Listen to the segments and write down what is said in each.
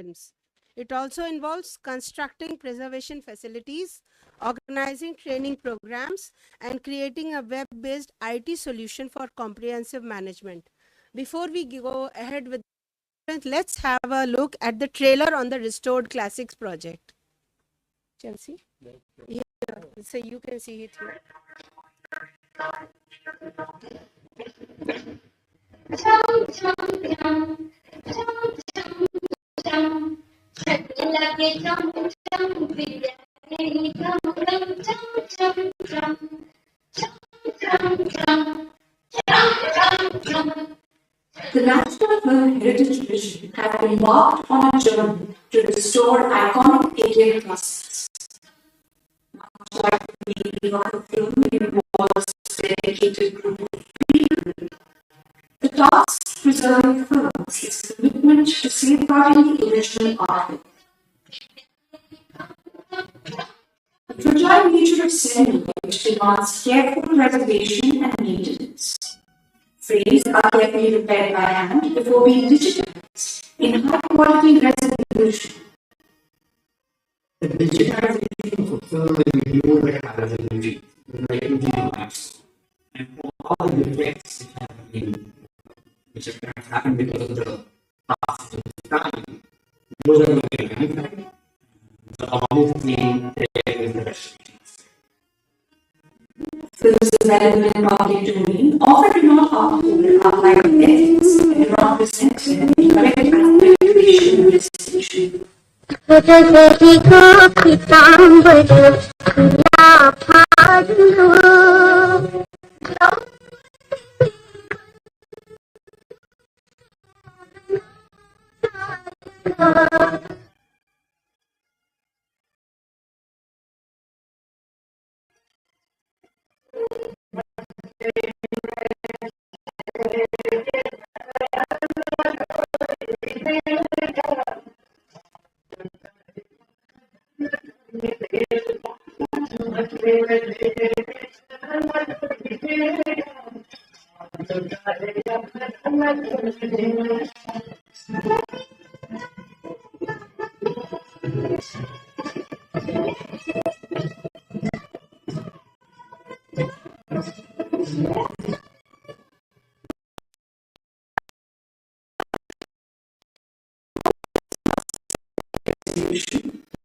films. It also involves constructing preservation facilities, organizing training programs, and creating a web-based IT solution for comprehensive management. Before we go ahead with let's have a look at the trailer on the Restored Classics project. Chelsea? Yeah, so you can see it here. The National Film Heritage Division has embarked on a journey to restore iconic Indian classics. Much like the making of a film involves a dedicated group of people, the task preserving films is commitment to safeguarding the original artwork. The fragile nature of cinema which demands careful preservation and maintenance. Frames are carefully repaired by hand before being digitized in high-quality resolution. The digitization of film will be more like a resolution, like digitized, and for all the effects which have happened because of the past time, those are going to be magnified. The obvious thing is the restrictions. Films available in public domain often do not uphold our line of ethics and do not present the correct identification and distinction.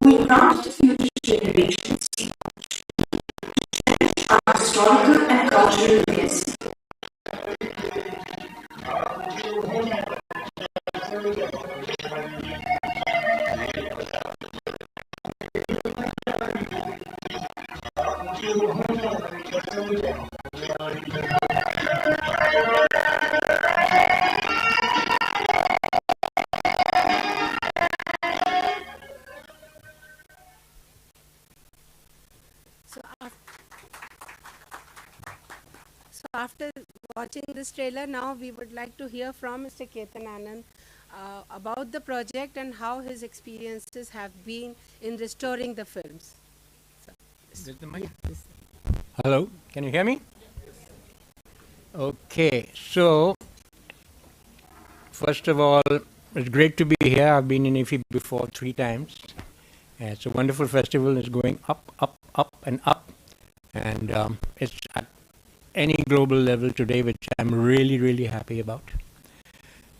We grant to future generations our historical and cultural legacy. After watching this trailer, now we would like to hear from Mr. Ketan Anand about the project and how his experiences have been in restoring the films. Hello, can you hear me? Okay, so first of all, it's great to be here. I've been in IFFI before 3 times. It's a wonderful festival. It's going up, up, up and up. And it's at any global level today, which I'm really, really happy about.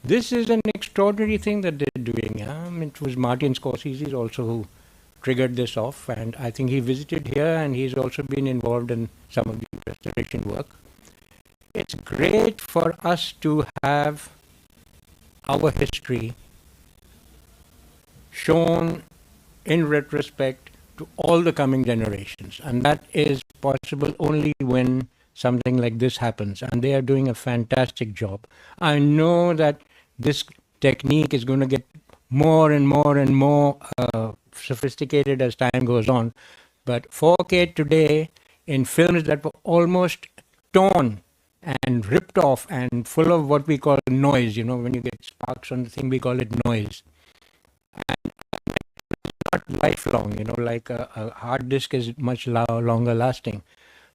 This is an extraordinary thing that they're doing. It was Martin Scorsese also who triggered this off, and I think he visited here and he's also been involved in some of the restoration work. It's great for us to have our history shown in retrospect to all the coming generations, and that is possible only when something like this happens, and they are doing a fantastic job. I know that this technique is going to get more and more and more sophisticated as time goes on, but 4K today in films that were almost torn and ripped off and full of what we call noise, when you get sparks on the thing, we call it noise. And it's not lifelong, like a hard disk is much longer lasting.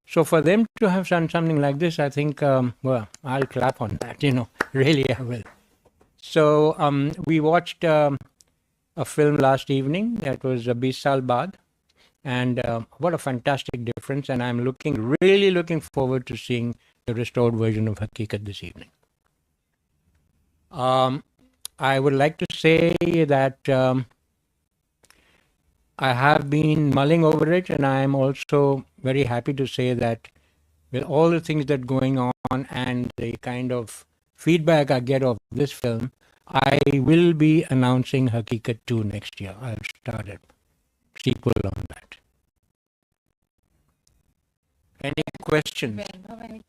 So for them to have done something like this, I think, well, I'll clap on that, really I will. So we watched a film last evening that was 20 Saal Baad. And what a fantastic difference. And I'm really looking forward to seeing the restored version of Hakikat this evening. I would like to say that I have been mulling over it, and I am also very happy to say that with all the things that are going on and the kind of feedback I get of this film, I will be announcing Hakikat 2 next year. I'll start a sequel on that. Any questions? Vaibhav,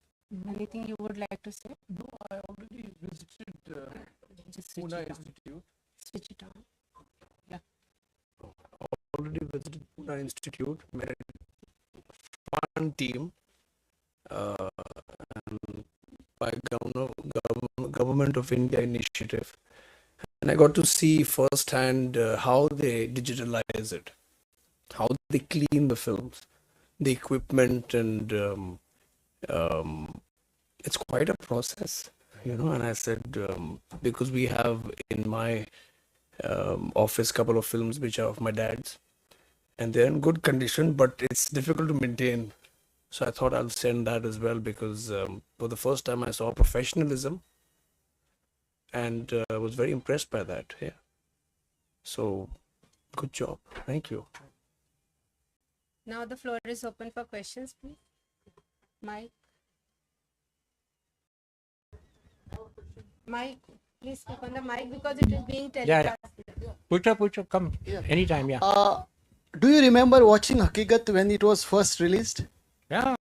anything you would like to say? No, I already visited Just switch Pune it on. Institute. Switch it on. Already visited Pune Institute. Met a fun team. And by Government of India initiative. And I got to see firsthand how they digitalize it, how they clean the films, the equipment, and it's quite a process, And I said, because we have in my office couple of films which are of my dad's, and they're in good condition, but it's difficult to maintain. So I thought I'll send that as well because for the first time I saw professionalism, and I was very impressed by that. Yeah. So good job. Thank you. Now the floor is open for questions, please. Mike. Mike, please speak on the mic because it is being Yeah. telecast. Pucha, come. Yeah. Anytime, yeah. Do you remember watching Hakikat when it was first released? Yeah.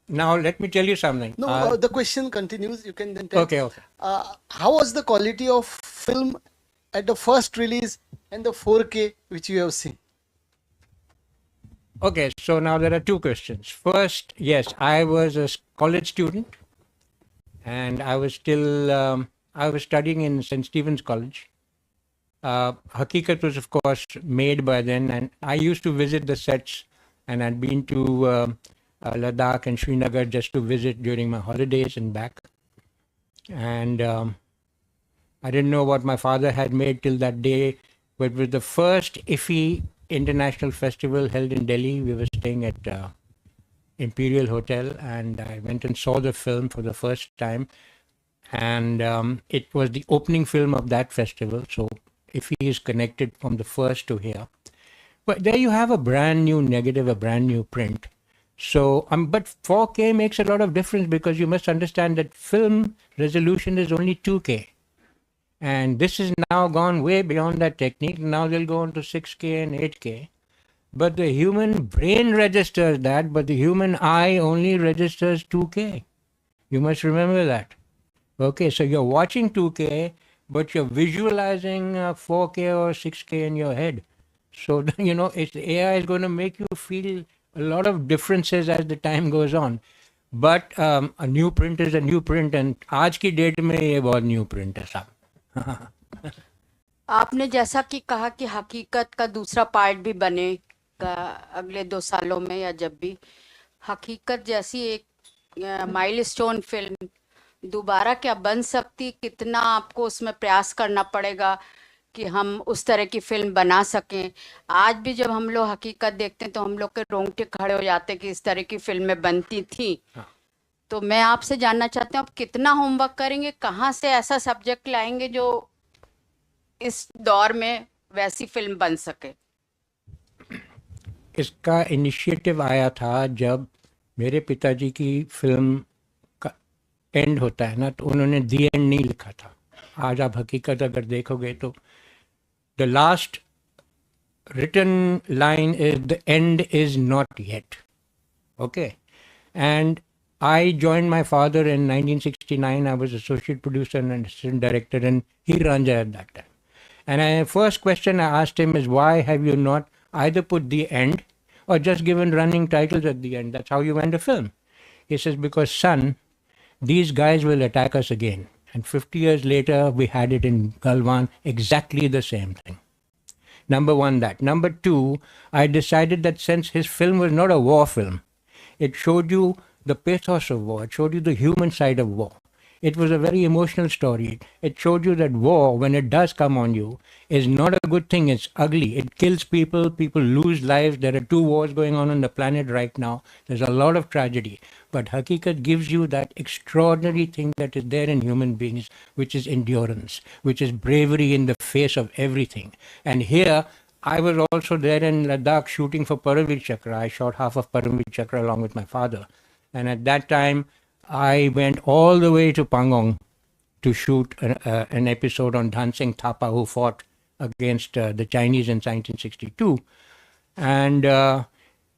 Now let me tell you something. No, the question continues. You can then tell. Okay. How was the quality of film at the first release and the 4K which you have seen? Okay, so now there are two questions. First, yes, I was a college student, and I was still I was studying in St. Stephen's College. Hakikat was, of course, made by then, and I used to visit the sets, and I'd been to Ladakh and Srinagar just to visit during my holidays and back. And I didn't know what my father had made till that day, but it was the first IFFI International Festival held in Delhi. We were staying at Imperial Hotel, and I went and saw the film for the first time. And it was the opening film of that festival, so IFFI is connected from the first to here. But there you have a brand new negative, a brand new print. So, but 4K makes a lot of difference because you must understand that film resolution is only 2K. And this has now gone way beyond that technique. Now they'll go on to 6K and 8K. But the human brain registers that, but the human eye only registers 2K. You must remember that. Okay, so you're watching 2K, but you're visualizing 4K or 6K in your head. So, it's, the AI is going to make you feel a lot of differences as the time goes on. But a new print is a new print, and आज की date में ये बहुत new print है साहब. आपने जैसा कि कहा कि हकीकत का दूसरा पार्ट भी बनेगा अगले 2 सालों में या जब भी, हकीकत जैसी एक माइलस्टोन फिल्म दोबारा क्या बन सकती, कितना आपको उसमें प्रयास करना पड़ेगा कि हम उस तरह की फिल्म बना सकें. आज भी जब हम लोग हकीकत देखते हैं तो हम लोग के रोंगटे खड़े हो जाते हैं कि इस तरह की फिल्में बनती थी. तो मैं आपसे जानना चाहती हूँ आप कितना होमवर्क करेंगे, कहाँ से ऐसा सब्जेक्ट लाएंगे जो इस दौर में वैसी फिल्म बन सके. इसका इनिशिएटिव आया था जब मेरे पिताजी की फिल्म का एंड होता है ना, तो उन्होंने दी एंड नहीं लिखा था. आज आप हकीकत अगर देखोगे तो the last written line is the end is not yet. Okay, and I joined my father in 1969. I was associate producer and assistant director in Hiranja at that time. And first question I asked him is, why have you not either put the end or just given running titles at the end? That's how you end a film. He says, because son, these guys will attack us again. And 50 years later, we had it in Galwan, exactly the same thing. Number one, that. Number two, I decided that since his film was not a war film, it showed you the pathos of war. It showed you the human side of war. It was a very emotional story. It showed you that war, when it does come on you, is not a good thing. It's ugly. It kills people. People lose lives. There are 2 wars going on the planet right now. There's a lot of tragedy. But Hakikat gives you that extraordinary thing that is there in human beings, which is endurance, which is bravery in the face of everything. And here, I was also there in Ladakh shooting for Paramveer Chakra. I shot half of Paramveer Chakra along with my father. And at that time, I went all the way to Pangong to shoot an episode on Dhan Singh Thapa, who fought against the Chinese in 1962. And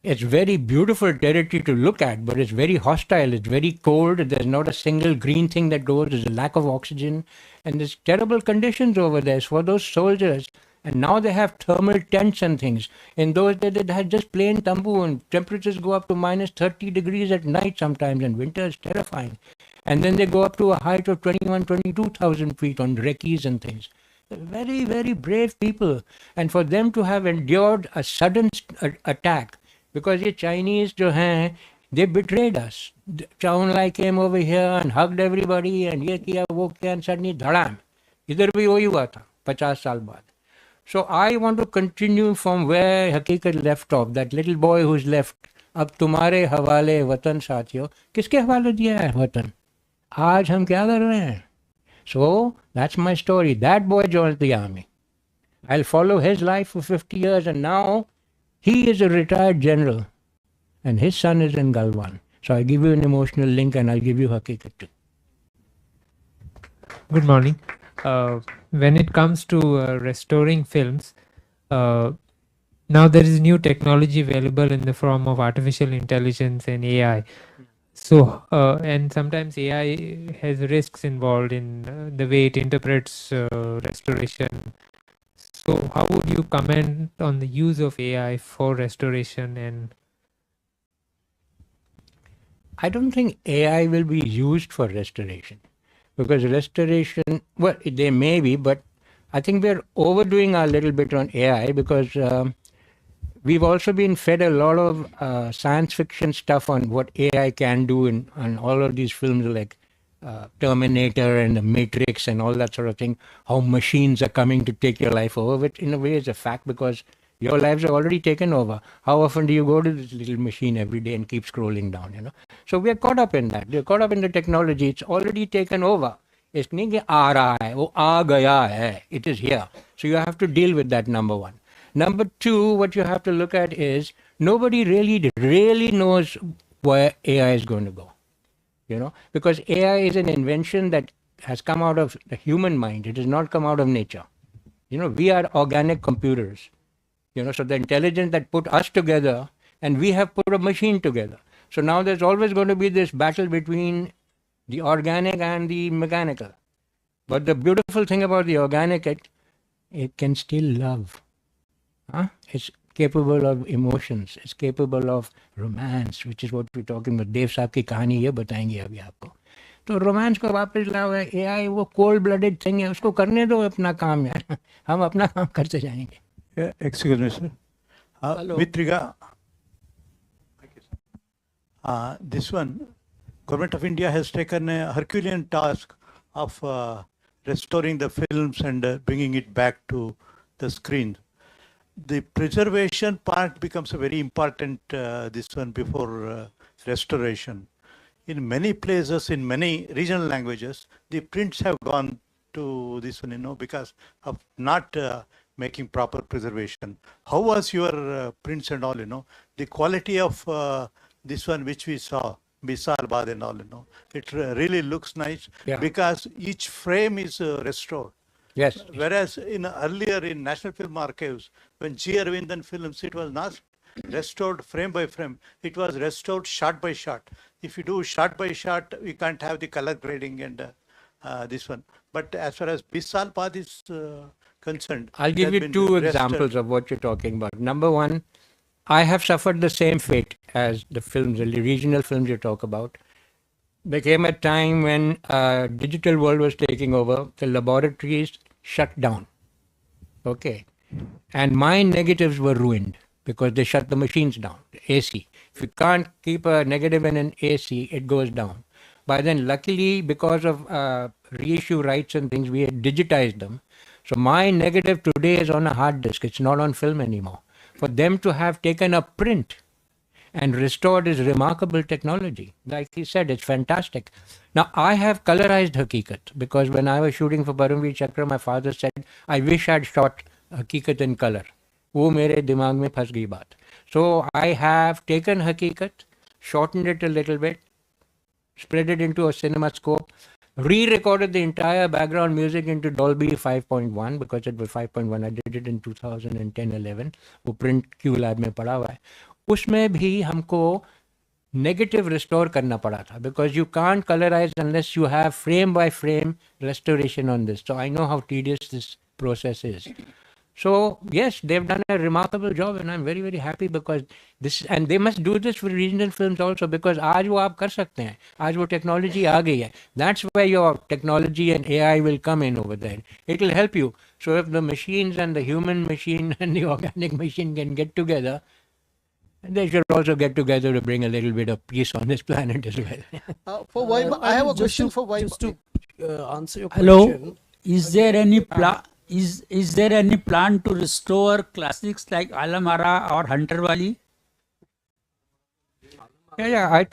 it's very beautiful territory to look at, but it's very hostile. It's very cold. There's not a single green thing that grows. There's a lack of oxygen. And there's terrible conditions over there for those soldiers. And now they have thermal tents and things. In those days, they had just plain tambu, and temperatures go up to minus 30 degrees at night sometimes, and winter is terrifying. And then they go up to a height of 22,000 feet on recce's and things. They're very, very brave people. And for them to have endured a sudden attack, because the Chinese, they betrayed us. Chow En-lai came over here and hugged everybody, and ye kiya, wo kiya, and suddenly, dhadam. Idhar bhi wahi hua tha, 50 saal baad. So I want to continue from where Hakikat left off. That little boy who's left. अब तुम्हारे हवाले वतन साथियों, किसके हवाले दिया है वतन? आज हम क्या कर रहे हैं? So that's my story. That boy joined the army. I'll follow his life for 50 years, and now he is a retired general and his son is in Galwan. So I give you an emotional link, and I'll give you Hakikat too. Good morning. When it comes to restoring films, now there is new technology available in the form of artificial intelligence and AI. So, and sometimes AI has risks involved in the way it interprets restoration. So, how would you comment on the use of AI for restoration? And I don't think AI will be used for restoration. Because restoration, well, they may be, but I think we're overdoing a little bit on AI, because we've also been fed a lot of science fiction stuff on what AI can do on all of these films like Terminator and The Matrix and all that sort of thing, how machines are coming to take your life over, which in a way is a fact, because your lives are already taken over. How often do you go to this little machine every day and keep scrolling down, So we are caught up in that. We are caught up in the technology. It's already taken over. It's नहीं कि आ रहा है, वो आ गया है. It is here. So you have to deal with that, number one. Number two, what you have to look at is nobody really knows where AI is going to go. Because AI is an invention that has come out of the human mind. It has not come out of nature. We are organic computers. So the intelligence that put us together, and we have put a machine together. So now there's always going to be this battle between the organic and the mechanical. But the beautiful thing about the organic, it can still love. It's capable of emotions. It's capable of romance, which is what we're talking about. Dev साहब की कहानी ये बताएंगे अभी आपको. तो romance को वापस लाओ. AI वो cold blooded thing है, उसको करने दो अपना काम यार. हम अपना काम करते जाएंगे. Excuse me, sir. With regard, this one, Government of India has taken a Herculean task of restoring the films and bringing it back to the screen. The preservation part becomes a very important this one before restoration. In many places, in many regional languages, the prints have gone to this one, because of not making proper preservation. How was your prints and all, the quality of this one which we saw, Bisal Bad and all, it really looks nice, because each frame is restored. Yes. Whereas earlier in National Film Archives, when G. Aravindan films, it was not restored frame by frame. It was restored shot by shot. If you do shot by shot, you can't have the color grading and this one. But as far as Bisal Bad is concerned, I'll give you two examples of what you're talking about. Number one, I have suffered the same fate as the films, the regional films you talk about. There came a time when digital world was taking over, the laboratories shut down. Okay. And my negatives were ruined because they shut the machines down, the AC. If you can't keep a negative in an AC, it goes down. By then, luckily, because of reissue rights and things, we had digitized them. So my negative today is on a hard disk. It's not on film anymore. For them to have taken a print and restored is remarkable technology. Like he said, it's fantastic. Now, I have colorized Hakikat because when I was shooting for Paramveer Chakra, my father said, I wish I'd shot Hakikat in color. वो मेरे दिमाग में फंस गई बात. So I have taken Hakikat, shortened it a little bit, spread it into a cinema scope, re-recorded the entire background music into Dolby 5.1 because it was 5.1. I did it in 2010-11. वो print Q lab में पड़ा हुआ है. उसमें भी हमको negative restore करना पड़ा था because you can't colorize unless you have frame by frame restoration on this. So I know how tedious this process is. So yes, they've done a remarkable job and I'm very, very happy because this, and they must do this for regional films also because आज वो आप कर सकते हैं, आज वो technology आ गई है. That's where your technology and AI will come in over there. It will help you. So if the machines and the human machine and the organic machine can get together, they should also get together to bring a little bit of peace on this planet as well. For Vaibhav, I have a question for Vaibhav. Just to answer your Hello, question. is there any is there any plan to restore classics like Alamara or Hunter Wali? Yeah, I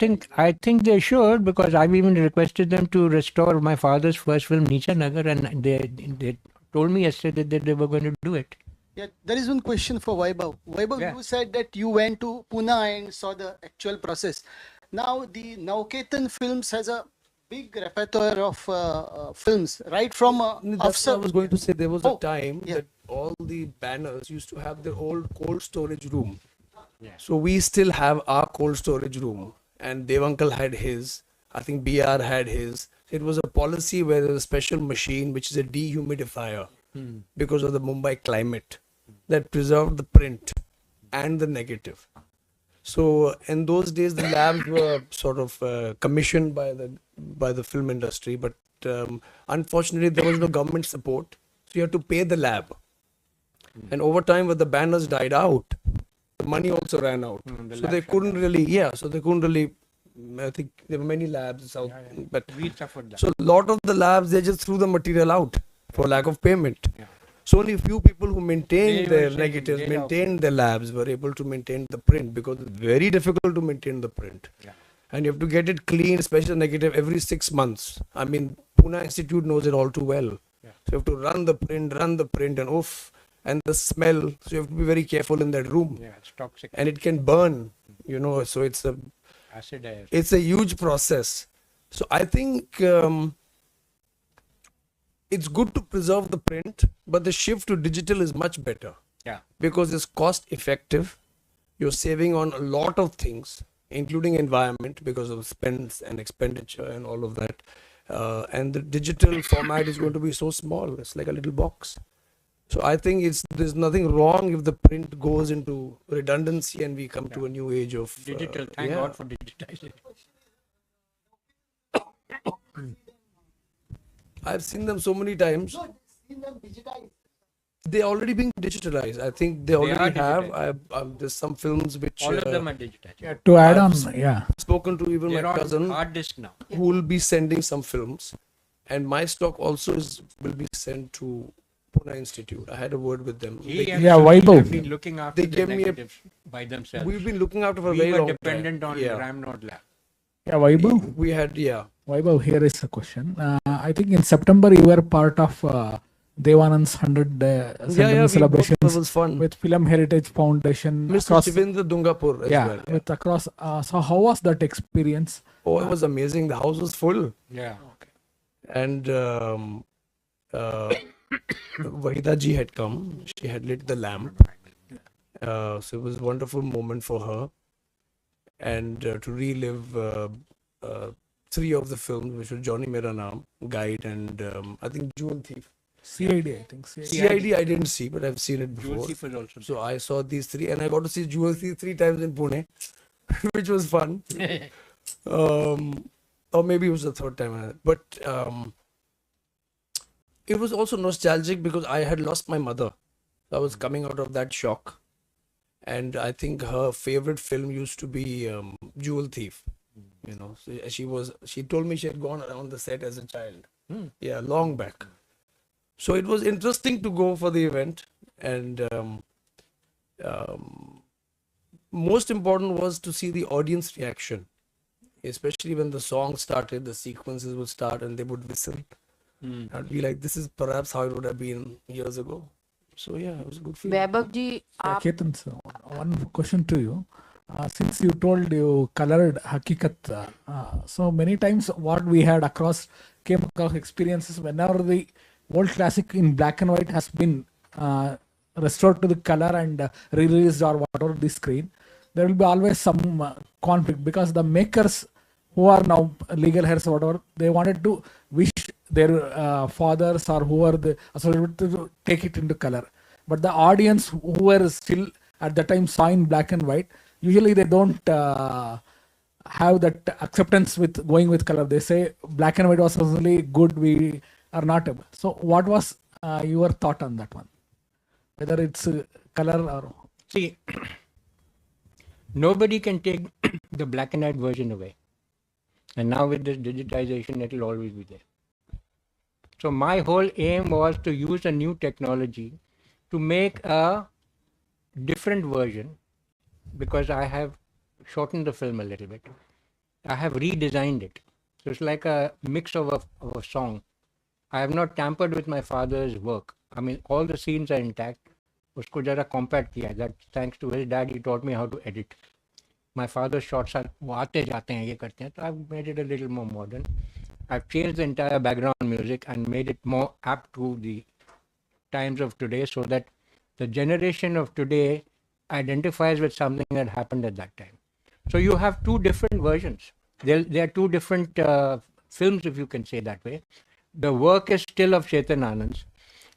think they should because I've even requested them to restore my father's first film, Nicha Nagar, and they told me yesterday that they were going to do it. Yeah, there is one question for Vaibhav. Vaibhav, Yeah. you said that you went to Pune and saw the actual process. Now, the Nauketan Films has a big repertoire of films, right from That's what I was going to say. There was a Oh, time yeah. that all the banners used to have their old cold storage room. So we still have our cold storage room, and Dev Uncle had his. I think BR had his. It was a policy where there was a special machine which is a dehumidifier because of the Mumbai climate that preserved the print and the negative. So in those days, the labs were sort of commissioned by the film industry, but unfortunately, there was no government support, so you had to pay the lab. And over time, when the banners died out, the money also ran out. So they couldn't really, so they couldn't really. I think there were many labs out, but We suffered that. so a lot of the labs they just threw the material out for lack of payment. So only few people who maintained They their were saying negatives, get out. maintained their labs, were able to maintain the print because it's very difficult to maintain the print. And you have to get it clean, especially negative, every 6 months. I mean, Pune Institute knows it all too well. So you have to run the print, and and the smell. So you have to be very careful in that room. Yeah, it's toxic. And it can burn, so Acid air. it's a huge process. So I think it's good to preserve the print, but the shift to digital is much better. Yeah. Because it's cost effective. You're saving on a lot of things, including environment because of spends and expenditure and all of that. And the digital format is going to be so small. It's like a little box. So I think there's nothing wrong if the print goes into redundancy and we come to a new age of Digital. Thank God for digitizing. I've seen them so many times. They're already being digitalized. I think they are already have. digitized. There's some films which All of them are digitized. To add on, I've yeah. spoken to even They're my on cousin hard disk now. who will be sending some films, and my stock also will be sent to Pune Institute. I had a word with them. Yeah, Vaibhav. Have been looking after They the gave me a- negatives by themselves. We've been looking after for a We very were long dependent time. on Yeah. Ramnod Lab. Yeah, Vaibhav. We had Vaibhav, here is a question. I think in September you were part of Devanand's 100 centennial celebrations That was fun. with Film Heritage Foundation Mr. across. Chivendra Dungapur as Yeah, well. with across. So how was that experience? Oh, it was amazing. The house was full. Yeah. And Vahida ji had come. She had lit the lamp. So it was a wonderful moment for her. And to relive 3 of the films, which were Johnny Mera Naam, Guide, and I think Jewel Thief. CID, I think. CID I didn't see, but I've seen it Jewel before. Thief was also So I saw these 3, and I got to see Jewel Thief 3 times in Pune, which was fun. Or maybe it was the 3rd time. But it was also nostalgic because I had lost my mother. I was coming out of that shock. And I think her favorite film used to be Jewel Thief. You know, she told me she had gone around the set as a child. Yeah, long back. So it was interesting to go for the event, and most important was to see the audience reaction, especially when the song started, the sequences would start and they would whistle. I'd be like, this is perhaps how it would have been years ago. So yeah, it was a good feeling. वैभव जी आप Ketan, sir, one question to you. Since you told you colored Hakikat, so many times what we had came across experiences whenever the old classic in black and white has been restored to the color and re-released or whatever the screen, there will be always some conflict because the makers who are now legal heirs or whatever, they wanted to wish their fathers or who are the associated to take it into color. But the audience who were still at the time saw in black and white, usually they don't have that acceptance with going with color. They say black and white was really good, we are not able. So what was your thought on that one? Whether it's color or... See, nobody can take the black and white version away. And now with this digitization, it will always be there. So my whole aim was to use a new technology to make a different version, because I have shortened the film a little bit. I have redesigned it. So it's like a mix of a song. I have not tampered with my father's work. I mean, all the scenes are intact. Usko jara compact kiya. That thanks to his dad, he taught me how to edit. My father's shots are वो आते जाते हैं ये करते हैं. So I've made it a little more modern. I've changed the entire background music and made it more apt to the times of today, so that the generation of today identifies with something that happened at that time. So you have two different versions. There are two different films, if you can say that way. The work is still of Chetan Anand's,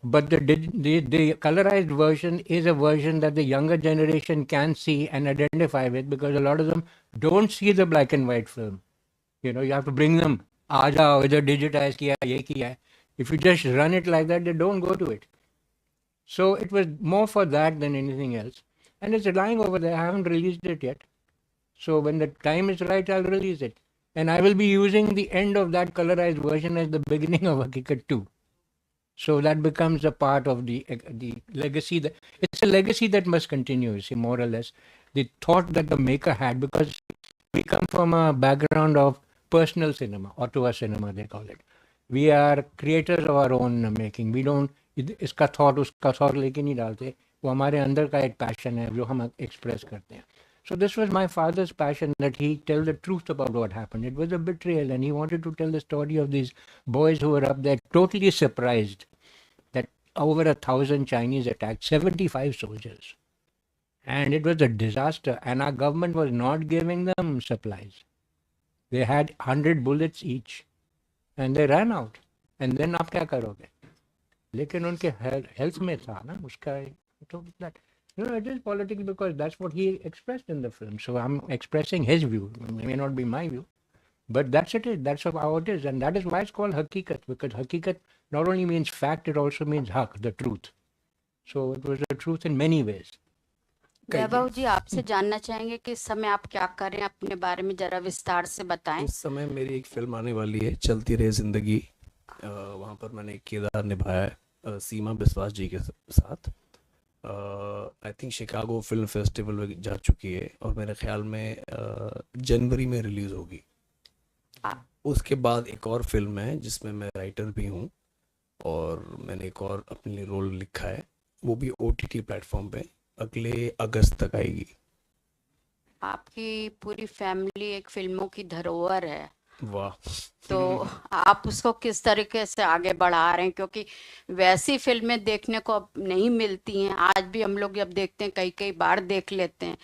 but the colorized version is a version that the younger generation can see and identify with, because a lot of them don't see the black and white film. You know, you have to bring them. Aaja, whether digitized kiya, ye kiya. If you just run it like that, they don't go to it. So it was more for that than anything else. And it's lying over there. I haven't released it yet. So when the time is right, I'll release it. And I will be using the end of that colorized version as the beginning of Hakikat 2. So that becomes a part of the legacy. It's a legacy that must continue, you see, more or less. The thought that the maker had, because we come from a background of personal cinema, auteur cinema they call it. We are creators of our own making. We don't, इसका thought उसका thought लेके नहीं डालते. वो हमारे अंदर का एक passion है जो हम express करते हैं. So this was my father's passion, that he tell the truth about what happened. It was a betrayal, and he wanted to tell the story of these boys who were up there totally surprised that over 1,000 Chinese attacked 75 soldiers. And it was a disaster, and our government was not giving them supplies. They had 100 bullets each, and they ran out. And then आप क्या करोगे? लेकिन उनके health में था ना उसका, that. You know, it is politics because that's what he expressed in the film. So I'm expressing his view. It may not be my view, but that's it. That's how it is. And that is why it's called Hakikat, because Hakikat not only means fact, it also means haq, the truth. So it was the truth in many ways. वैभव जी आपसे जानना चाहेंगे कि इस समय आप क्या कर रहे हैं, अपने बारे में जरा विस्तार से बताएं. इस समय मेरी एक फिल्म आने वाली है, चलती रहे जिंदगी. वहाँ पर मैंने एक किरदार निभाया है सीमा बिस्वास जी के साथ. I think Chicago film festival में जा चुकी है और मेरे ख्याल में जनवरी में रिलीज होगी. उसके बाद एक और फिल्म है जिसमें मैं राइटर भी हूँ और मैंने एक और अपने लिए रोल लिखा है, वो भी OTT प्लेटफॉर्म पे अगले अगस्त तक आएगी. आपकी पूरी फैमिली एक फिल्मों की धरोहर है. वाह. तो आप उसको किस तरीके से आगे बढ़ा रहे हैं, क्योंकि वैसी फिल्में देखने को अब नहीं मिलती हैं. आज भी हम लोग जब देखते हैं कई बार देख लेते हैं,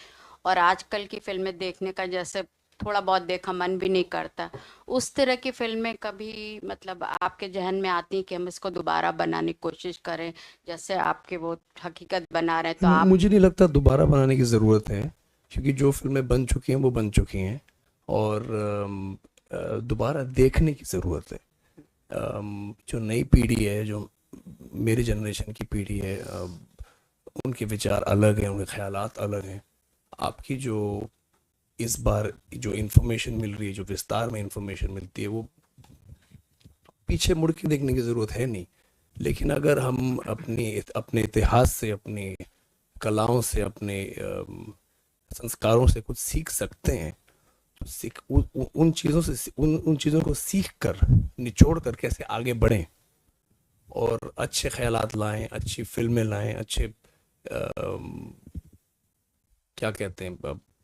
और आजकल की फिल्में देखने का जैसे थोड़ा बहुत देखा मन भी नहीं करता. उस तरह की फिल्में कभी मतलब आपके जहन में आती हैं कि हम इसको दोबारा बनाने की कोशिश करें, जैसे आपके वो हकीकत बना रहे हैं? तो आप, मुझे नहीं लगता दोबारा बनाने की ज़रूरत है, क्योंकि जो फिल्में बन चुकी हैं वो बन चुकी हैं और दोबारा देखने की ज़रूरत है. जो नई पीढ़ी है, जो मेरे जनरेशन की पीढ़ी है, उनके विचार अलग हैं, उनके ख्यालात अलग हैं. आपकी जो इस बार जो इंफॉर्मेशन मिल रही है, जो विस्तार में इंफॉर्मेशन मिलती है, वो पीछे मुड़ के देखने की ज़रूरत है नहीं। लेकिन अगर हम अपने इतिहास से, अपनी कलाओं से, अपने संस्कारों से कुछ सीख सकते हैं, तो उन चीज़ों से उन चीज़ों को सीख कर, निचोड़ कर कैसे आगे बढ़ें और अच्छे ख्यालात लाएं, अच्छी फिल्में लाएं, अच्छे क्या कहते हैं,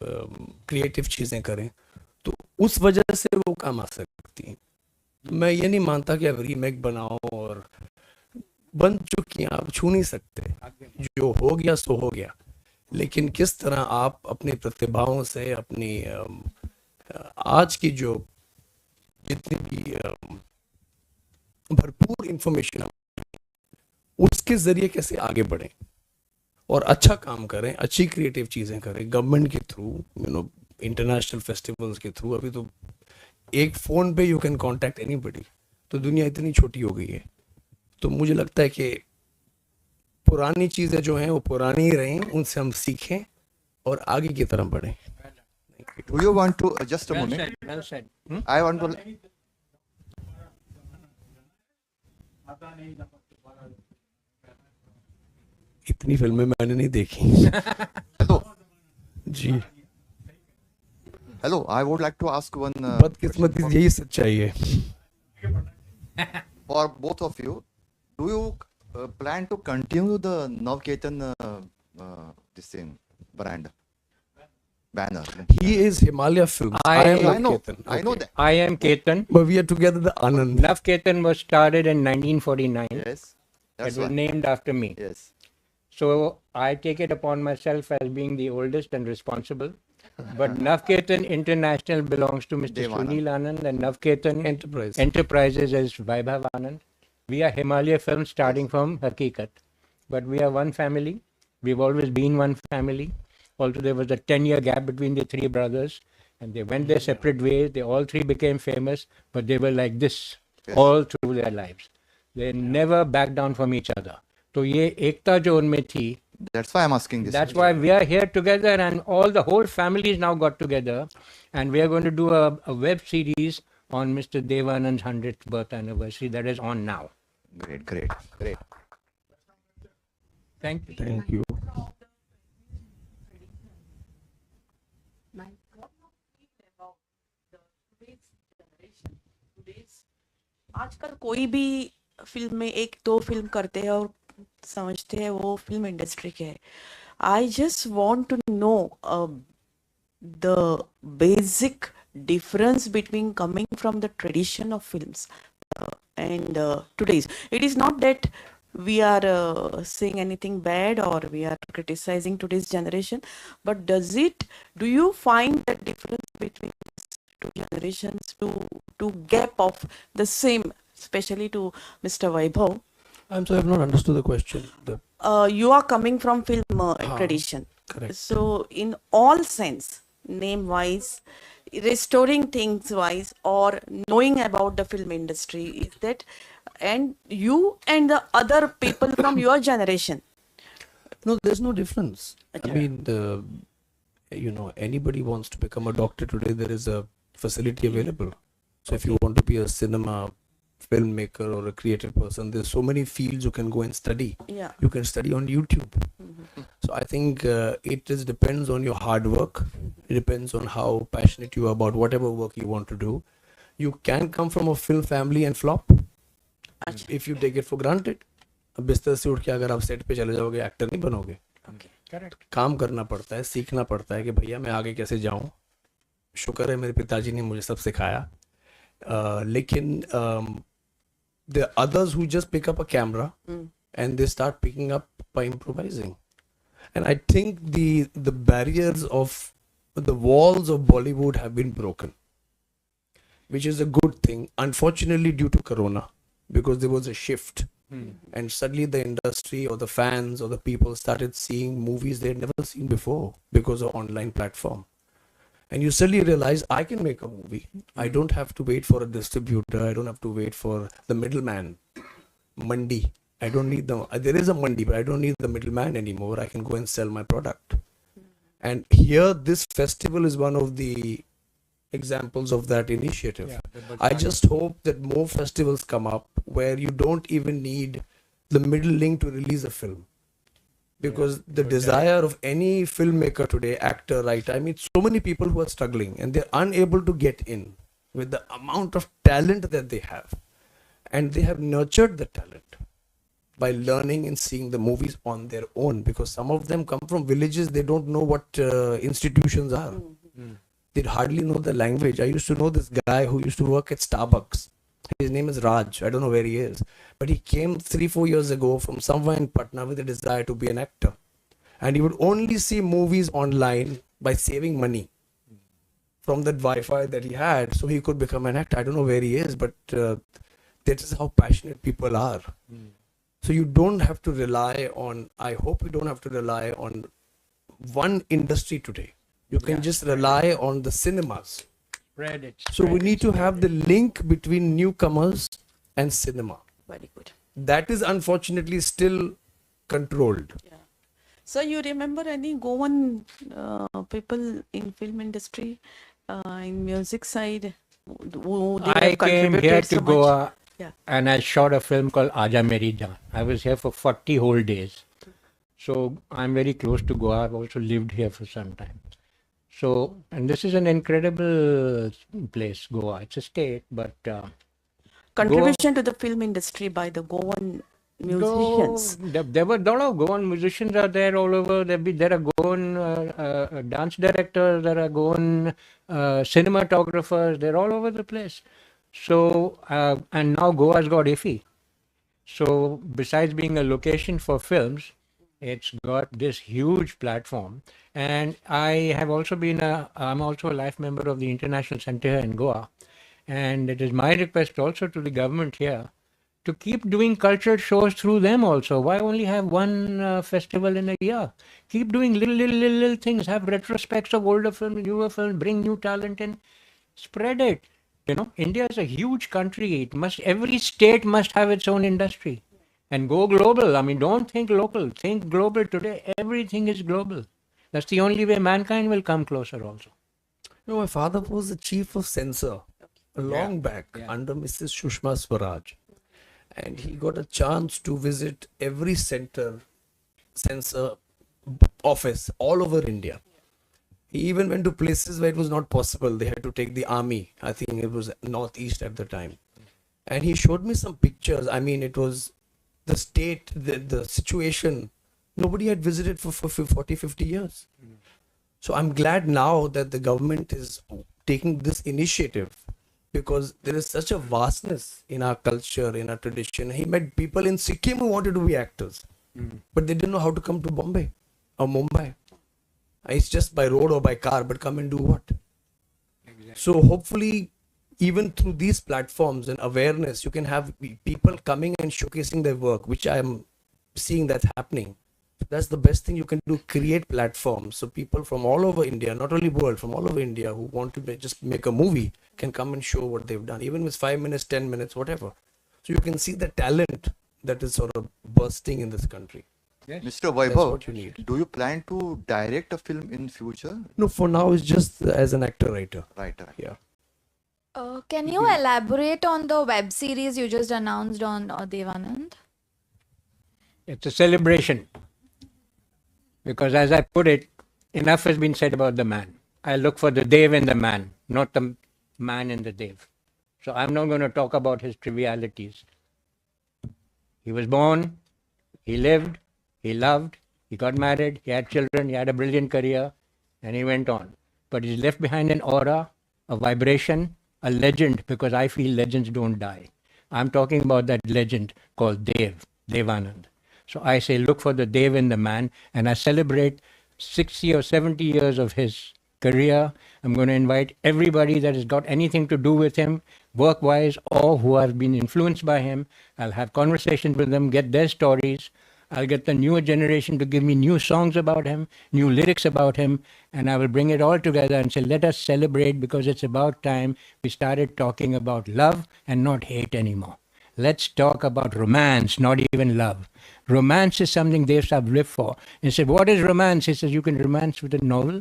क्रिएटिव चीज़ें करें, तो उस वजह से वो काम आ सकती हैं। मैं ये नहीं मानता कि अब रीमेक बनाओ, और बन चुकी हैं, आप छू नहीं सकते, जो हो गया सो हो गया। लेकिन किस तरह आप अपनी प्रतिभाओं से, अपनी आज की जो जितनी भी भरपूर इंफॉर्मेशन, उसके ज़रिए कैसे आगे बढ़ें और अच्छा काम करें, अच्छी क्रिएटिव चीज़ें करें, गवर्नमेंट के थ्रू, इंटरनेशनल फेस्टिवल्स के थ्रू। अभी तो एक फ़ोन पे यू कैन कॉन्टैक्ट एनीबडी, तो दुनिया इतनी छोटी हो गई है। तो मुझे लगता है कि पुरानी चीज़ें जो हैं वो पुरानी ही रहें, उनसे हम सीखें और आगे की तरफ बढ़ें। Do you want to just a Well moment? said, well said. I want to. इतनी फिल्में मैंने नहीं देखी। Hello. Ji, Hello. I would like to ask one. बदकिस्मती यही सच्चाई है। For both of you, do you plan to continue the Navketan this thing brand banner? He is Himalaya Films. I am know. Ketan. I know Okay. that. I am Ketan. But we are together the Anand. Nav Ketan was started in 1949. Yes. That's It was why. named after me. Yes. So I take it upon myself as being the oldest and responsible. But Navketan International belongs to Mr. Dev Anand. Sunil Anand, and Navketan Enterprises is Vaibhav Anand. We are Himalaya Films starting from Hakikat. But we are one family. We've always been one family. Also, there was a 10-year gap between the three brothers, and they went their separate ways. They all three became famous, but they were like this all through their lives. They never backed down from each other. So ये एकता जो उनमें थी, That's why I'm asking this. that's why we are here together, and the whole family is now got together, and we are going to do a web series on Mr. Devanand's 100th birth anniversary that is on now. Great, great, great. Thank you. Thank you. आजकल कोई भी film में एक दो film करते हैं और समझते हैं वो फिल्म इंडस्ट्री के है. I just want to know the basic difference between coming from the tradition of films and today's. It is not that we are saying anything bad or we are criticizing today's generation, but do you find the difference between these two generations, to gap of the same, especially to Mr. Vaibhav? I'm sorry, I've not understood the question. You are coming from film tradition. Correct. So in all sense, name wise, restoring things wise, or knowing about the film industry, is that, and you and the other people from your generation? No, there's no difference. I mean, anybody wants to become a doctor today, there is a facility available. So if you want to be a cinema filmmaker or a creative person, there's so many fields you can go and study. Yeah. You can study on YouTube. So I think it just depends on your hard work. It depends on how passionate you are about whatever work you want to do. You can come from a film family and flop if you take it for granted. अब बिस्तर से उठ के अगर आप set पे चले जाओगे, एक्टर नहीं बनोगे. Correct. काम करना पड़ता है, सीखना पड़ता है कि भैया मैं आगे कैसे जाऊं. शुक्र है मेरे पिताजी ने मुझे सब सिखाया. लेकिन there are others who just pick up a camera and they start picking up by improvising. And I think the barriers of the walls of Bollywood have been broken, which is a good thing. Unfortunately, due to Corona, because there was a shift, and suddenly the industry or the fans or the people started seeing movies they had never seen before because of online platform. And you suddenly realize I can make a movie. I don't have to wait for a distributor. I don't have to wait for the middleman. Mandi. I don't need there is a mandi, but I don't need the middleman anymore. I can go and sell my product. And here, this festival is one of the examples of that initiative. Yeah, I just hope that more festivals come up where you don't even need the middle link to release a film. Because the desire of any filmmaker today, actor, writer, I mean, so many people who are struggling and they're unable to get in with the amount of talent that they have. And they have nurtured the talent by learning and seeing the movies on their own, because some of them come from villages, they don't know what institutions are. They hardly know the language. I used to know this guy who used to work at Starbucks. His name is Raj. I don't know where he is. But he came 3-4 years ago from somewhere in Patna with a desire to be an actor. And he would only see movies online by saving money from that Wi-Fi that he had, so he could become an actor. I don't know where he is, but that is how passionate people are. So you don't have to rely on, I hope you don't have to rely on one industry today. You can just rely on the cinemas. Spread it. So we need to have the link between newcomers and cinema. Very good. That is unfortunately still controlled. So you remember any Goan people in film industry, in music side, who they I have came contributed here so to much? Goa Yeah. and I shot a film called Aaja Meri Jaan. I was here for 40 whole days. So I'm very close to Goa. I've also lived here for some time. So, and this is an incredible place, Goa. It's a state, but Contribution to the film industry by the Goan musicians. There were a lot of Goan musicians are there all over. There are Goan dance directors, there are Goan cinematographers. They're all over the place. So, and now Goa's got IFFI. So, besides being a location for films, it's got this huge platform. And I have also I'm also a life member of the International Center here in Goa. And it is my request also to the government here to keep doing cultural shows through them also. Why only have one festival in a year? Keep doing little things. Have retrospects of older films, newer films, bring new talent in, spread it. You know, India is a huge country. Every state must have its own industry and go global. I mean, don't think local, think global. Today, everything is global. That's the only way mankind will come closer also. You know, my father was the chief of censor long back under Mrs. Sushma Swaraj. And he got a chance to visit every censor office all over India. He even went to places where it was not possible. They had to take the army. I think it was northeast at the time. And he showed me some pictures. I mean, it was the state, the situation. Nobody had visited for 40, 50 years. So I'm glad now that the government is taking this initiative, because there is such a vastness in our culture, in our tradition. He met people in Sikkim who wanted to be actors, but they didn't know how to come to Bombay or Mumbai. It's just by road or by car, but come and do what? Exactly. So hopefully, even through these platforms and awareness, you can have people coming and showcasing their work, which I'm seeing that's happening. That's the best thing you can do, create platforms. So people from all over India, not only world, from all over India who want to just make a movie can come and show what they've done, even with 5 minutes, 10 minutes, whatever. So you can see the talent that is sort of bursting in this country. Mr. That's Vaibhav, what you need. do you plan to direct a film in future? No, for now it's just as an actor-writer. Right. Yeah. Can you elaborate on the web series you just announced on Devanand? It's a celebration. Because as I put it, enough has been said about the man. I look for the Dev in the man, not the man in the Dev. So I'm not going to talk about his trivialities. He was born, he lived, he loved, he got married, he had children, he had a brilliant career, and he went on. But he's left behind an aura, a vibration, a legend, because I feel legends don't die. I'm talking about that legend called Devanand. So I say, look for the Dev in the man, and I celebrate 60 or 70 years of his career. I'm going to invite everybody that has got anything to do with him, work-wise, or who have been influenced by him. I'll have conversations with them, get their stories. I'll get the newer generation to give me new songs about him, new lyrics about him, and I will bring it all together and say, let us celebrate, because it's about time we started talking about love and not hate anymore. Let's talk about romance, not even love. Romance is something Dev Saab lived for. He said, what is romance? He says, you can romance with a novel,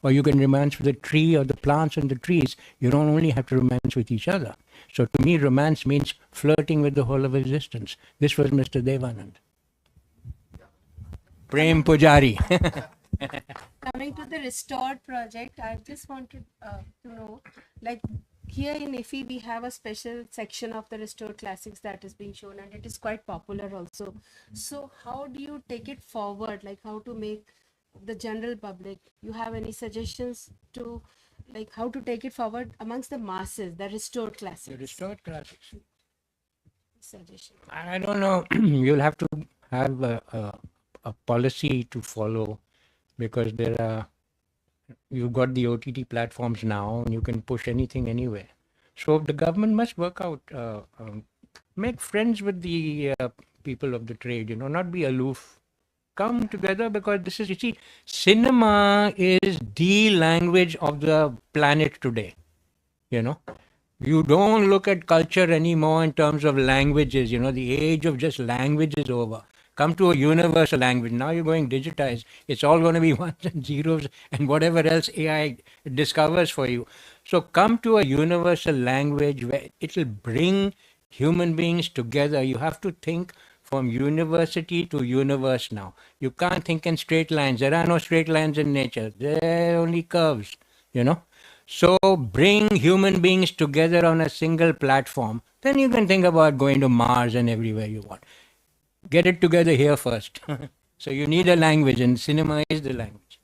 or you can romance with a tree or the plants and the trees. You don't only have to romance with each other. So to me, romance means flirting with the whole of existence. This was Mr. Devanand. Prem Pujari. Coming to the restored project, I just wanted to know, like here in IFFI, we have a special section of the restored classics that is being shown, and it is quite popular also. So how do you take it forward? Like how to make the general public? You have any suggestions to, like how to take it forward amongst the masses, the restored classics? The restored classics. Suggestion. I don't know. You'll have to have a policy to follow, because you've got the OTT platforms now and you can push anything anywhere. So the government must work out, make friends with the people of the trade, not be aloof. Come together, because this is, you see, cinema is the language of the planet today. You don't look at culture anymore in terms of languages. The age of just language is over. Come to a universal language. Now you're going digitized. It's all going to be ones and zeros and whatever else AI discovers for you. So come to a universal language where it will bring human beings together. You have to think from university to universe now. You can't think in straight lines. There are no straight lines in nature. There are only curves, So bring human beings together on a single platform. Then you can think about going to Mars and everywhere you want. Get it together here first. So you need a language, and cinema is the language.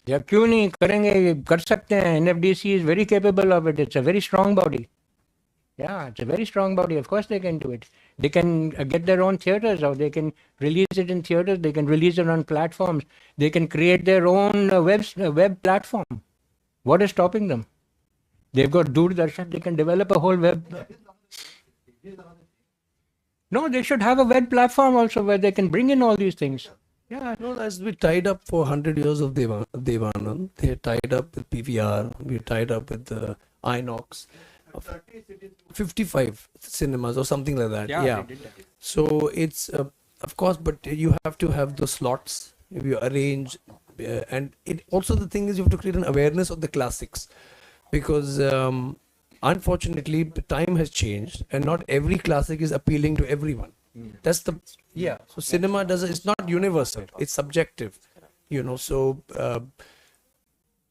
जब क्यों नहीं करेंगे, कर सकते हैं. NFDC is very capable of it. It's a very strong body. Yeah, it's a very strong body. Of course they can do it. They can get their own theaters, or they can release it in theaters. They can release it on platforms. They can create their own web platform. What is stopping them? They've got Doordarshan. They can develop a whole web. No, they should have a web platform also where they can bring in all these things. Yeah. No, as we tied up for 100 years of Devanand. They tied up with PVR. We tied up with Inox. 55 cinemas or something like that. Yeah. So it's of course, but you have to have the slots. If you arrange, and it also, the thing is, you have to create an awareness of the classics, because unfortunately the time has changed and not every classic is appealing to everyone. That's the so cinema it's not universal, it's subjective, so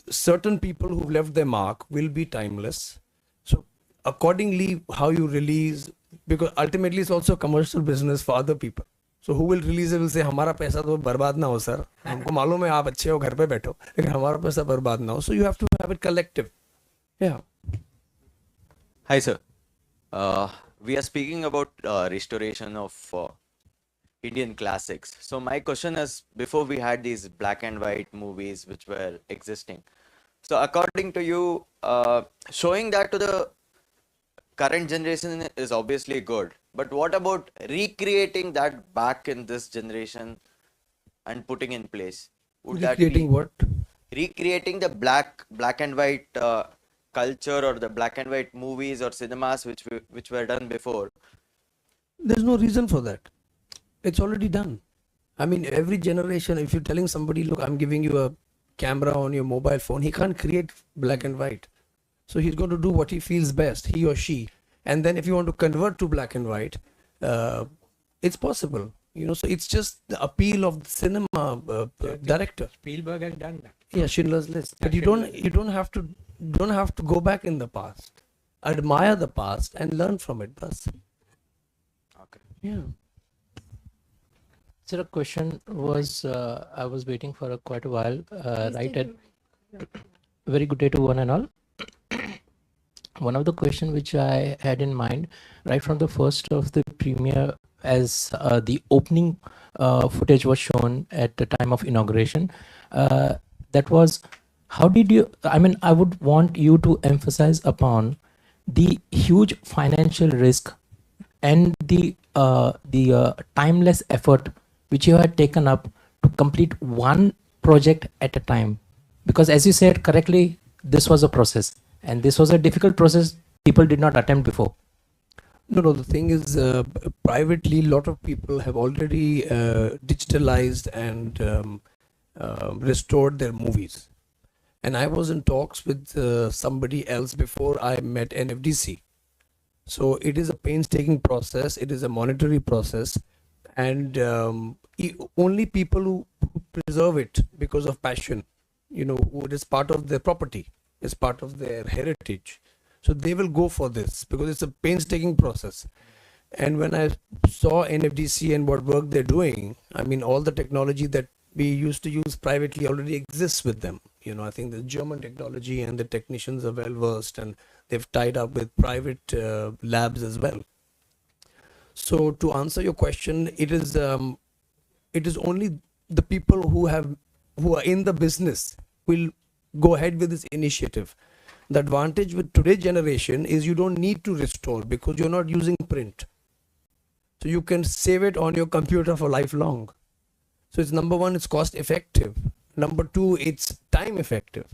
certain people who've left their mark will be timeless. So accordingly, how you release, because ultimately it's also a commercial business for other people. So who will release it will say, हमारा पैसा तो बर्बाद ना हो sir, हमको मालूम है आप अच्छे हो घर पे बैठो, लेकिन हमारा पैसा बर्बाद ना हो. So you have to have it collective. Yeah. Hi sir, we are speaking about restoration of Indian classics. So my question is, before we had these black and white movies which were existing, so according to you, showing that to the current generation is obviously good, but what about recreating that back in this generation and putting in place? Would Recreating what? Recreating the black and white culture, or the black and white movies or cinemas which were done before? There's no reason for that. It's already done. I mean, every generation, if you're telling somebody, look, I'm giving you a camera on your mobile phone, he can't create black and white. So he's going to do what he feels best, he or she. And then if you want to convert to black and white, it's possible. So it's just the appeal of the cinema director. Spielberg has done that. Yeah, Schindler's List. But you don't have to go back in the past. Admire the past and learn from it. That's okay. Yeah. Sir, a question was, I was waiting for quite a while. Very good day to one and all. One of the questions which I had in mind, right from the first of the premiere, as the opening footage was shown at the time of inauguration, that was, how did you, I would want you to emphasize upon the huge financial risk and the timeless effort which you had taken up to complete one project at a time? Because as you said correctly, this was a process, and this was a difficult process people did not attempt before. No, the thing is, privately, a lot of people have already digitalized and restored their movies. And I was in talks with somebody else before I met NFDC. So it is a painstaking process, it is a monetary process, and only people who preserve it because of passion, who it is part of their property, is part of their heritage. So they will go for this because it's a painstaking process. And when I saw NFDC and what work they're doing, I mean, all the technology that we used to use privately already exists with them. I think the German technology and the technicians are well versed, and they've tied up with private labs as well. So to answer your question, it is only the people who are in the business will go ahead with this initiative. The advantage with today's generation is you don't need to restore because you're not using print. So you can save it on your computer for lifelong. So it's number one, it's cost effective. Number two, it's time effective.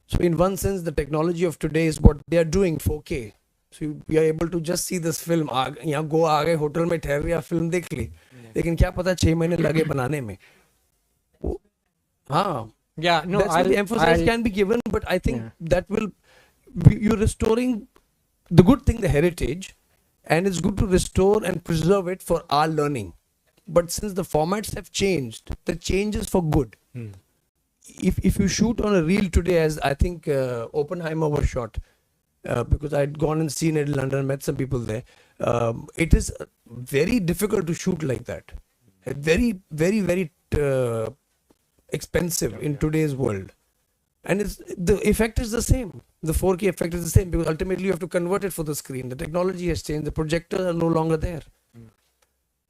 So in one sense, the technology of today is what they are doing, 4K. So we are able to just see this film. यहाँ go आ गए hotel में ठहर गया film देख ली. लेकिन क्या पता 6 महीने लगे बनाने में. हाँ. Yeah, no, that's where the emphasis can be given, but I think that will you're restoring the good thing, the heritage, and it's good to restore and preserve it for our learning. But since the formats have changed, the change is for good. If you shoot on a reel today, as I think Oppenheimer was shot, because I'd gone and seen it in London, met some people there, it is very difficult to shoot like that. Very, very, very expensive in today's world, and the effect is the same. The 4K effect is the same because ultimately you have to convert it for the screen. The technology has changed. The projectors are no longer there.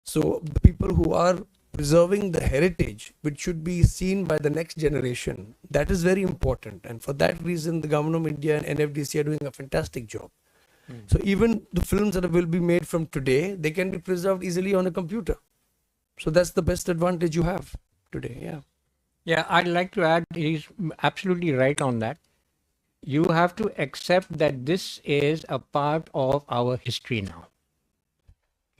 So the people who are preserving the heritage, which should be seen by the next generation, that is very important. And for that reason, the Government of India and NFDC are doing a fantastic job. So even the films that will be made from today, they can be preserved easily on a computer. So that's the best advantage you have today. Yeah. Yeah, I'd like to add, he's absolutely right on that. You have to accept that this is a part of our history now.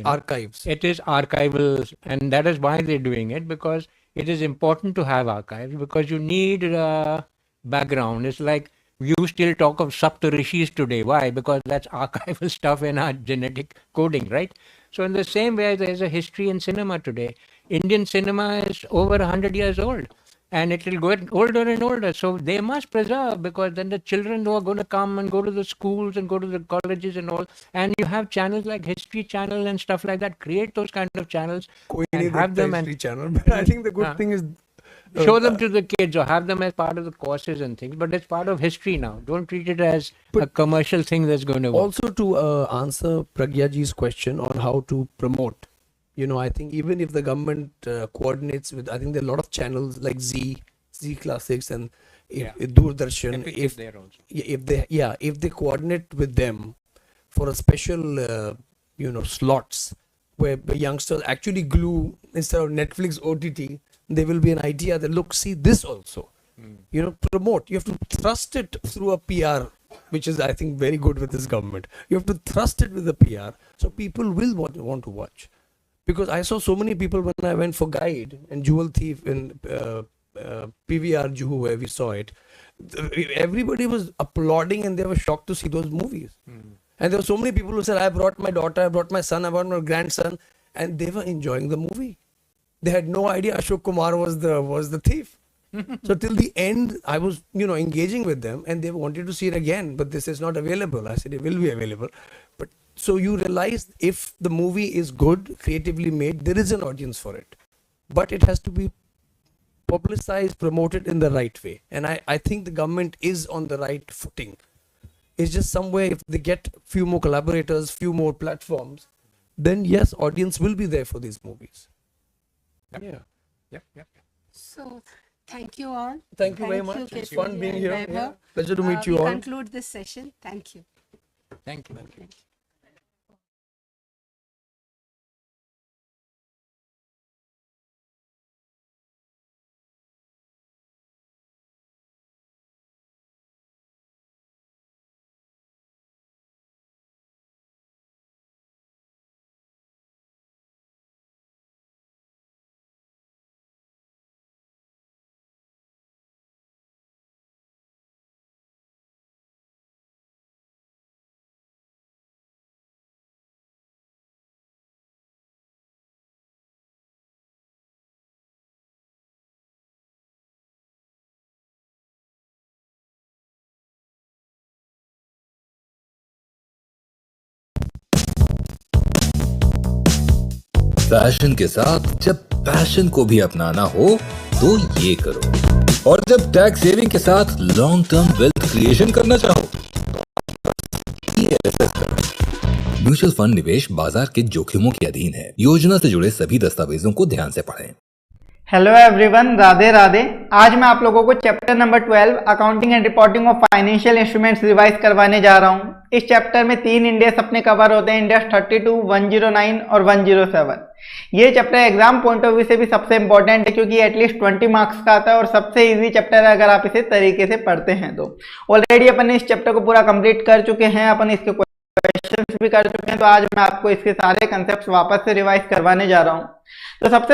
Archives. It is archival, and that is why they're doing it, because it is important to have archives, because you need background. It's like you still talk of Saptarishis today. Why? Because that's archival stuff in our genetic coding, right? So in the same way, there's a history in cinema today. Indian cinema is over 100 years old. And it will get older and older. So they must preserve, because then the children who are going to come and go to the schools and go to the colleges and all, and you have channels like History Channel and stuff like that, create those kind of channels and have them. History Channel, but I think the good thing is show them to the kids or have them as part of the courses and things, but it's part of history now. Don't treat it as a commercial thing that's going to work. Also to answer Pragyaji's question on how to promote. I think even if the government coordinates with, I think there are a lot of channels like Z Classics and Doordarshan. If they coordinate with them for a special, slots where the youngsters actually glue instead of Netflix OTT, there will be an idea that look, see this also. Promote. You have to thrust it through a PR, which is I think very good with this government. You have to thrust it with a PR, so people will want to watch. Because I saw so many people when I went for Guide and Jewel Thief in PVR Juhu, where we saw it. Everybody was applauding and they were shocked to see those movies. And there were so many people who said, I brought my daughter, I brought my son, I brought my grandson, and they were enjoying the movie. They had no idea Ashok Kumar was the thief. So till the end, I was engaging with them, and they wanted to see it again, but this is not available. I said it will be available, but. So you realize if the movie is good, creatively made, there is an audience for it. But it has to be publicized, promoted in the right way. And I think the government is on the right footing. It's just somewhere if they get few more collaborators, few more platforms, then yes, audience will be there for these movies. Yep. So thank you all. Thank you very much. It's fun being here. Yeah. Pleasure to meet you all. Conclude this session. Thank you. Thank you. Fashion के साथ जब passion को भी अपनाना हो तो ये करो, और जब टैक्स सेविंग के साथ लॉन्ग टर्म वेल्थ क्रिएशन करना चाहो IFFI करो। म्यूचुअल फंड निवेश बाजार के जोखिमों के अधीन है। योजना से जुड़े सभी दस्तावेजों को ध्यान से पढ़ें। Hello everyone, Radhe Radhe. आज मैं आप लोगों को chapter number 12 accounting and reporting of financial instruments revise करवाने जा रहा हूं। इस चैप्टर में 3 इंडेक्स अपने कवर होते हैं, इंडेक्स 32, 109 और 107। ये chapter exam point of view से भी सबसे इंपॉर्टेंट है क्योंकि एटलीस्ट 20 मार्क्स का आता है और सबसे इजी चैप्टर है अगर आप इसे तरीके से पढ़ते हैं तो। ऑलरेडी अपन ने इस चैप्टर को पूरा कंप्लीट कर चुके हैं, अपन इसके क्वेश्चंस भी कर चुके हैं, तो आज मैं आपको इसके सारे कंसेप्ट वापस से रिवाइज करवाने जा रहा हूँ। तो सबसे